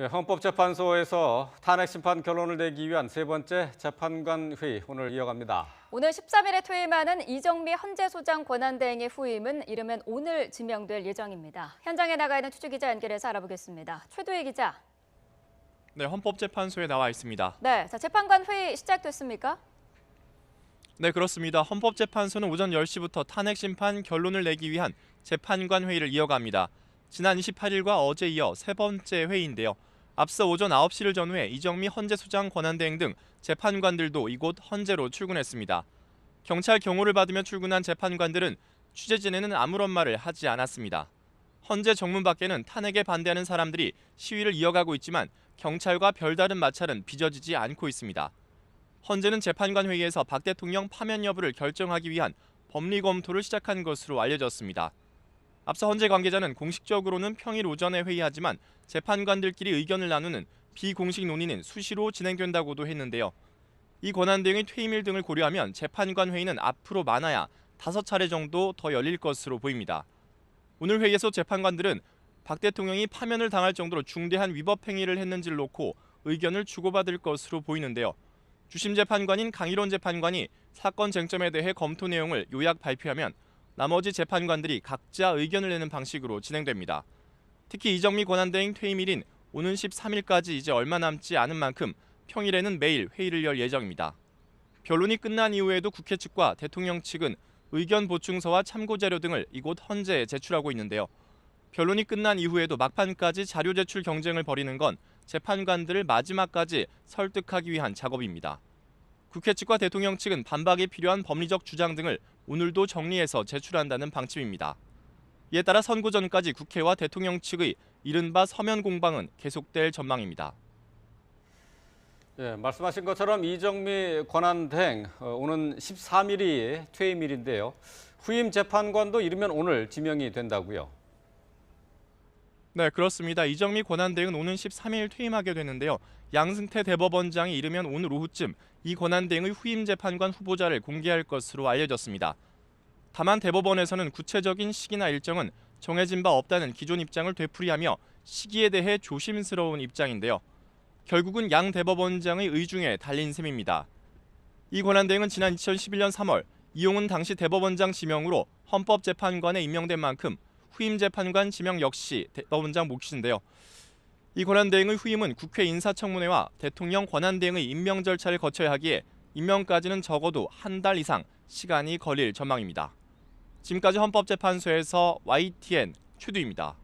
헌법재판소에서 탄핵 심판 결론을 내기 위한 세 번째 재판관 회의 오늘 이어갑니다. 오늘 13일에 퇴임하는 이정미 헌재소장 권한대행의 후임은 이르면 오늘 지명될 예정입니다. 현장에 나가 있는 추주 기자 연결해서 알아보겠습니다. 최도희 기자. 네, 헌법재판소에 나와 있습니다. 네, 재판관 회의 시작됐습니까? 네, 그렇습니다. 헌법재판소는 오전 10시부터 탄핵 심판 결론을 내기 위한 재판관 회의를 이어갑니다. 지난 28일과 어제 이어 세 번째 회의인데요. 앞서 오전 9시를 전후해 이정미 헌재소장 권한대행 등 재판관들도 이곳 헌재로 출근했습니다. 경찰 경호를 받으며 출근한 재판관들은 취재진에는 아무런 말을 하지 않았습니다. 헌재 정문 밖에는 탄핵에 반대하는 사람들이 시위를 이어가고 있지만 경찰과 별다른 마찰은 빚어지지 않고 있습니다. 헌재는 재판관 회의에서 박 대통령 파면 여부를 결정하기 위한 법리 검토를 시작한 것으로 알려졌습니다. 앞서 헌재 관계자는 공식적으로는 평일 오전에 회의하지만 재판관들끼리 의견을 나누는 비공식 논의는 수시로 진행된다고도 했는데요. 이 권한대행의 퇴임일 등을 고려하면 재판관 회의는 앞으로 많아야 5차례 정도 더 열릴 것으로 보입니다. 오늘 회의에서 재판관들은 박 대통령이 파면을 당할 정도로 중대한 위법 행위를 했는지를 놓고 의견을 주고받을 것으로 보이는데요. 주심 재판관인 강일원 재판관이 사건 쟁점에 대해 검토 내용을 요약 발표하면 나머지 재판관들이 각자 의견을 내는 방식으로 진행됩니다. 특히 이정미 권한대행 퇴임일인 오는 13일까지 이제 얼마 남지 않은 만큼 평일에는 매일 회의를 열 예정입니다. 변론이 끝난 이후에도 국회 측과 대통령 측은 의견 보충서와 참고 자료 등을 이곳 헌재에 제출하고 있는데요. 변론이 끝난 이후에도 막판까지 자료 제출 경쟁을 벌이는 건 재판관들을 마지막까지 설득하기 위한 작업입니다. 국회 측과 대통령 측은 반박이 필요한 법리적 주장 등을 오늘도 정리해서 제출한다는 방침입니다. 이에 따라 선고 전까지 국회와 대통령 측의 이른바 서면 공방은 계속될 전망입니다. 말씀하신 것처럼 이정미 권한대행 오는 13일이 퇴임일인데요. 후임 재판관도 이르면 오늘 지명이 된다고요? 네, 그렇습니다. 이정미 권한대행은 오는 13일 퇴임하게 되는데요. 양승태 대법원장이 이르면 오늘 오후쯤 이 권한대행의 후임 재판관 후보자를 공개할 것으로 알려졌습니다. 다만 대법원에서는 구체적인 시기나 일정은 정해진 바 없다는 기존 입장을 되풀이하며 시기에 대해 조심스러운 입장인데요. 결국은 양 대법원장의 의중에 달린 셈입니다. 이 권한대행은 지난 2011년 3월 이용훈 당시 대법원장 지명으로 헌법재판관에 임명된 만큼 후임 재판관 지명 역시 대법원장 몫인데요. 이 권한대행의 후임은 국회 인사청문회와 대통령 권한대행의 임명 절차를 거쳐야 하기에 임명까지는 적어도 한 달 이상 시간이 걸릴 전망입니다. 지금까지 헌법재판소에서 YTN 최두입니다.